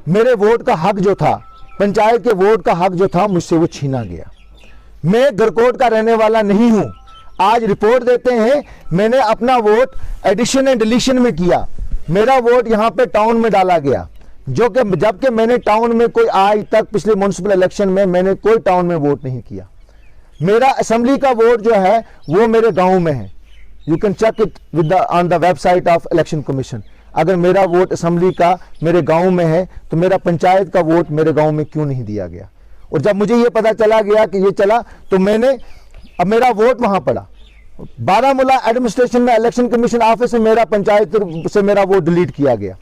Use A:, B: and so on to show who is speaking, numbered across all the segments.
A: मेरे वोट का हक जो था, पंचायत के वोट का हक जो था, मुझसे वो छीना गया। मैं गरकोट का रहने वाला नहीं हूं। आज रिपोर्ट देते हैं मैंने अपना वोट एडिशन एंड डिलीशन में किया, मेरा वोट यहां पे टाउन में डाला गया, जो कि जबकि मैंने टाउन में कोई आज तक पिछले म्युनिसिपल इलेक्शन में मैंने कोई टाउन में वोट नहीं किया। मेरा असेंबली का वोट जो है वो मेरे गांव में है। You can check it with on the website of election commission. अगर मेरा वोट असेंबली का मेरे गांव में है तो मेरा पंचायत का वोट मेरे गांव में क्यों नहीं दिया गया? और जब मुझे ये पता चला गया कि ये चला तो मैंने अब मेरा वोट वहां पड़ा। बारामूला एडमिनिस्ट्रेशन में इलेक्शन कमीशन ऑफिस में मेरा पंचायत से मेरा वोट डिलीट किया गया,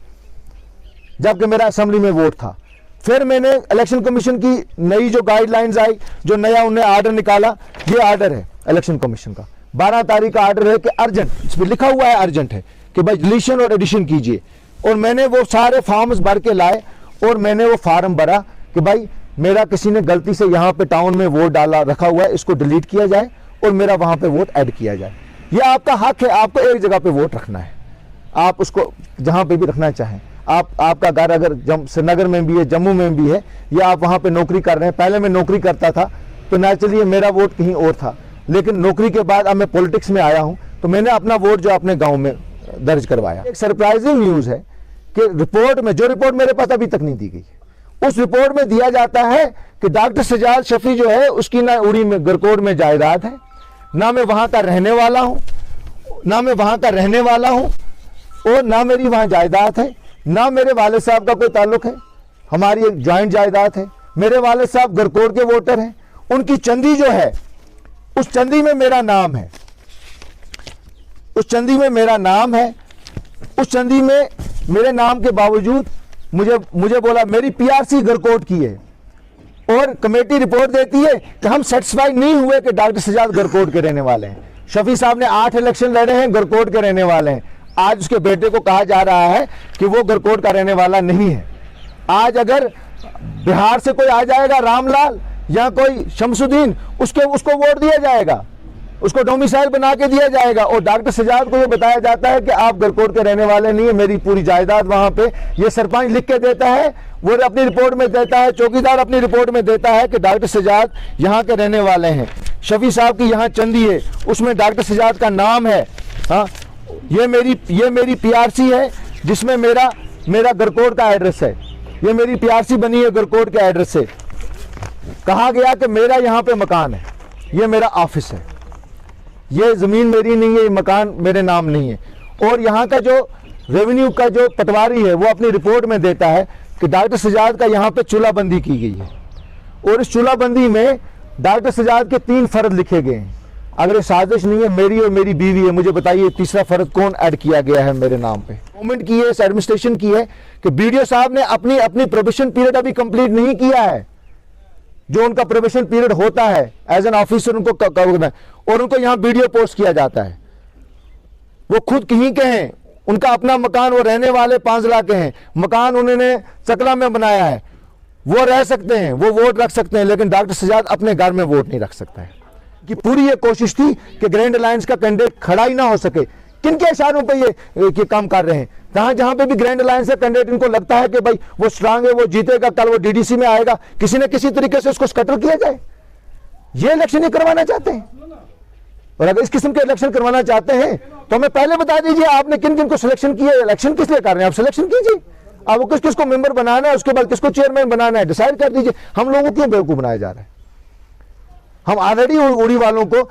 A: जबकि मेरा असेंबली में वोट था। फिर मैंने इलेक्शन कमीशन की नई जो गाइडलाइंस आई, जो नया उन्हें आर्डर निकाला, ये आर्डर है इलेक्शन कमीशन का 12 तारीख का आर्डर है कि अर्जेंट, इस पर लिखा हुआ है अर्जेंट है कि भाई डिलीशन और एडिशन कीजिए। और मैंने वो सारे फॉर्म्स भर के लाए और मैंने वो फार्म भरा कि भाई मेरा किसी ने गलती से यहाँ पे टाउन में वोट डाला रखा हुआ है, इसको डिलीट किया जाए और मेरा वहां पे वोट ऐड किया जाए। ये आपका हक है, आपको एक जगह पे वोट रखना है, आप उसको जहां पे भी रखना चाहें। आपका घर अगर श्रीनगर में भी है, जम्मू में भी है, या आप वहां पे नौकरी कर रहे हैं। पहले मैं नौकरी करता था तो नेचुरली मेरा वोट कहीं और था, लेकिन नौकरी के बाद अब मैं पॉलिटिक्स में आया हूं तो मैंने अपना वोट जो अपने गाँव में दर्ज करवाया। एक सरप्राइजिंग न्यूज है कि रिपोर्ट में, जो रिपोर्ट मेरे पास अभी तक नहीं दी गई, उस रिपोर्ट में दिया जाता है कि डॉक्टर सजाद शफी जो है उसकी ना उड़ी में गरकोट में जायदाद है, ना मैं वहां का रहने वाला हूं, और ना मेरी वहां जायदाद है, ना मेरे वालिद साहब का कोई ताल्लुक है। हमारी एक ज्वाइंट जायदाद है। मेरे वालिद साहब गरकोट के वोटर हैं, उनकी चंदी जो है उस चंदी में मेरा नाम है, उस चंदी में मेरे नाम के बावजूद मुझे बोला मेरी पीआरसी गरकोट की है, और कमेटी रिपोर्ट देती है कि हम सेटिस्फाइड नहीं हुए कि डॉक्टर सजाद गरकोट के रहने वाले हैं। शफी साहब ने 8 इलेक्शन लड़े हैं, गरकोट के रहने वाले हैं। आज उसके बेटे को कहा जा रहा है कि वो गरकोट का रहने वाला नहीं है। आज अगर बिहार से कोई आ जाएगा, रामलाल या कोई शमसुद्दीन, उसको वोट दिया जाएगा, उसको डोमिसाइल बना के दिया जाएगा। और डॉक्टर सजाद को ये बताया जाता है कि आप गरकोट के रहने वाले नहीं है, मेरी पूरी जायदाद वहां पे, ये सरपंच लिख के देता है, वो अपनी रिपोर्ट में देता है, चौकीदार अपनी रिपोर्ट में देता है कि डॉक्टर सजाद यहाँ के रहने वाले हैं। शफी साहब की यहाँ चंदी है, उसमें डॉक्टर सजाद का नाम है। हाँ, ये मेरी पीआरसी है जिसमें मेरा गरकोट का एड्रेस है। ये मेरी पीआरसी बनी है गरकोट के एड्रेस से। कहा गया कि मेरा यहाँ पे मकान है, ये मेरा ऑफिस है, ये जमीन मेरी नहीं है, ये मकान मेरे नाम नहीं है। और यहाँ का जो रेवेन्यू का जो पटवारी है वो अपनी रिपोर्ट में देता है कि डॉक्टर सजाद का यहाँ पे चूल्हाबंदी की गई है, और इस चूल्हाबंदी में डॉक्टर सजाद के 3 फर्द लिखे गए हैं। अगर ये साजिश नहीं है, मेरी और मेरी बीवी है, मुझे बताइए तीसरा फर्द कौन ऐड किया गया है मेरे नाम पे? गवर्नमेंट की है, इस एडमिनिस्ट्रेशन की है कि बीडीओ साहब ने अपनी प्रोबेशन पीरियड अभी कंप्लीट नहीं किया है, जो उनका प्रोबेशन पीरियड होता है एज एन ऑफिसर उनको करना है, और उनको यहाँ बीडीओ पोस्ट किया जाता है। वो खुद कहीं के हैं, उनका अपना मकान, वो रहने वाले 5 के हैं, मकान उन्होंने चकला में बनाया है, वो रह सकते हैं, वो वोट रख सकते हैं, लेकिन डॉक्टर सजाद अपने घर में वोट नहीं रख सकता है। कि पूरी ये कोशिश थी कि ग्रैंड अलायंस का कैंडिडेट खड़ा ही ना हो सके। किनके इशारों पे ये काम कर रहे हैं? जहां पे भी ग्रैंड अलायंस का कैंडिडेट इनको लगता है कि भाई वो स्ट्रांग है, वो जीतेगा, कल वो डीडीसी में आएगा, किसी न किसी तरीके से उसको स्कैटर किया जाए। ये इलेक्शन ही करवाना चाहते हैं। और अगर इस किस्म के इलेक्शन करवाना चाहते हैं तो हमें पहले बता दीजिए आपने किन किन को सिलेक्शन किया है, इलेक्शन किस लिए कर रहे हैं, आप सिलेक्शन कीजिए। अब वो किसको मेंबर बनाना है, उसके बाद किसको चेयरमैन बनाना है, डिसाइड कर दीजिए। हम लोगों को क्यों बेवकूफ बनाया जा रहा है? हम ऑलरेडी उड़ी वालों को,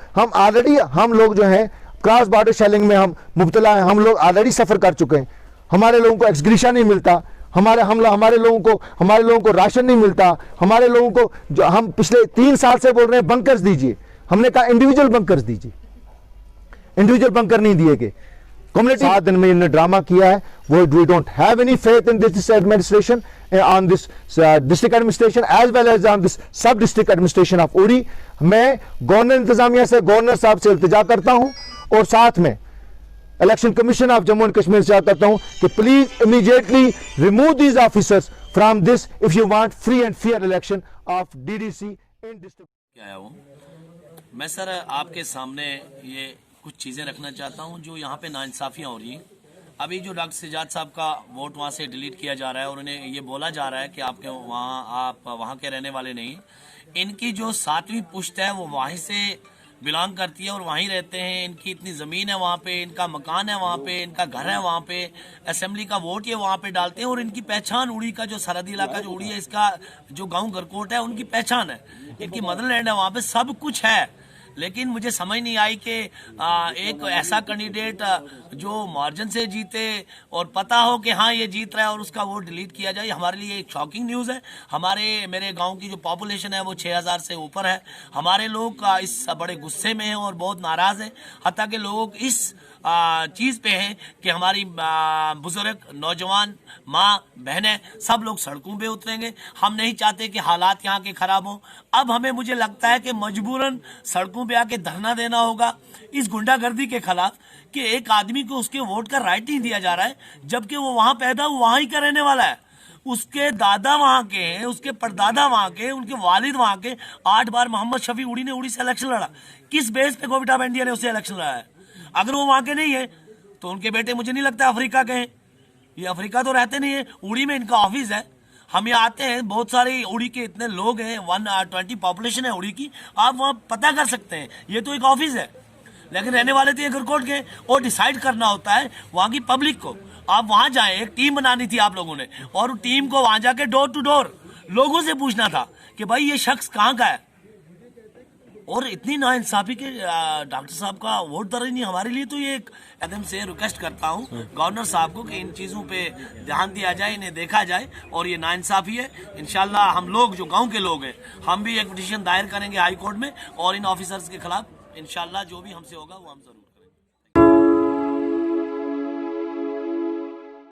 A: हम लोग जो हैं क्रॉस बॉर्डर शेलिंग में हम मुब्तला हैं, हम लोग ऑलरेडी सफर कर चुके हैं। हमारे लोगों को एक्सग्रीशा नहीं मिलता, हमारे लोगों को राशन नहीं मिलता, हमारे लोगों को जो हम पिछले 3 साल से बोल रहे हैं बंकर्स दीजिए, हमने कहा इंडिविजुअल बंकर्स दीजिए, इंडिविजुअल बंकर नहीं दिए गए। कम्युनिटी 7 दिन में इन्होंने ड्रामा किया है। वो we don't have any faith in this administration, on this district administration as well as on this sub district administration of Uri. मैं गवर्नर इंतजामिया से, गवर्नर साहब से इल्तिजा करता हूं, और साथ में election commission of Jammu and Kashmir से करता हूं कि please immediately remove these officers from this if you want free and fair election of DDC in district.
B: आया हूं मैं सर, आपके सामने ये कुछ चीज़ें रखना चाहता हूं जो यहाँ पे नाइंसाफ़ियाँ हो रही हैं। अभी जो डॉक्टर सिजाद साहब का वोट वहाँ से डिलीट किया जा रहा है और उन्हें ये बोला जा रहा है कि आप वहाँ के रहने वाले नहीं। इनकी जो 7वीं पुश्त है वो वहीं से बिलोंग करती है और वहीं रहते हैं। इनकी इतनी ज़मीन है वहाँ पे, इनका मकान है वहाँ पे, इनका घर है वहाँ पे, असेंबली का वोट ये वहाँ पे डालते हैं। और इनकी पहचान उड़ी का जो सरहदी इलाका जो उड़ी है, इसका जो गांव गरकोट है, उनकी पहचान है, इनकी मदरलैंड है, वहाँ पे सब कुछ है। लेकिन मुझे समझ नहीं आई कि एक ऐसा कैंडिडेट जो मार्जिन से जीते और पता हो कि हाँ ये जीत रहा है और उसका वोट डिलीट किया जाए, हमारे लिए एक शॉकिंग न्यूज़ है। मेरे गांव की जो पॉपुलेशन है वो 6000 से ऊपर है। हमारे लोग इस बड़े गुस्से में हैं और बहुत नाराज़ हैं। हत्ता के लोग इस चीज़ पे हैं कि हमारी बुजुर्ग, नौजवान, माँ, बहनें सब लोग सड़कों पे उतरेंगे। हम नहीं चाहते कि हालात यहाँ के ख़राब हों। अब हमें, मुझे लगता है कि मजबूरन सड़कों पे आके धरना देना होगा इस गुंडागर्दी के खिलाफ कि एक आदमी को उसके वोट का राइट नहीं दिया जा रहा है, जबकि वो वहाँ पैदा हुआ, वहाँ ही का रहने वाला है। उसके दादा वहाँ के हैं, उसके परदादा वहाँ के, उनके वालिद वहाँ के। 8 बार मोहम्मद शफी उड़ी ने उड़ी से इलेक्शन लड़ा। किस बेस पे गोविंदा बैंडिया ने उसे इलेक्शन लड़ा है? अगर वो वहाँ के नहीं है तो उनके बेटे मुझे नहीं लगता अफ्रीका के हैं। ये अफ्रीका तो रहते नहीं है। उड़ी में इनका ऑफिस है। हम यहाँ आते हैं, बहुत सारे उड़ी के इतने लोग हैं, 120 पॉपुलेशन है उड़ी की, आप वहाँ पता कर सकते हैं। ये तो एक ऑफिस है, लेकिन रहने वाले तो ये गरकोट के। और डिसाइड करना होता है वहाँ की पब्लिक को। आप वहाँ जाए, एक टीम बनानी थी आप लोगों ने, और टीम को वहाँ जाके डोर टू डोर लोगों से पूछना था कि भाई ये शख्स कहाँ का है। और इतनी नाइंसाफी के डॉक्टर साहब का वोट दर्ज नहीं। हमारे लिए तो ये एकदम से रिक्वेस्ट करता हूँ गवर्नर साहब को कि इन चीज़ों पे ध्यान दिया जाए, इन्हें देखा जाए। और ये नाइंसाफी है। इंशाल्लाह हम लोग जो गांव के लोग हैं, हम भी एक पिटीशन दायर करेंगे हाई कोर्ट में और इन ऑफिसर्स के खिलाफ। इंशाल्लाह जो भी हमसे होगा वो हम जरूर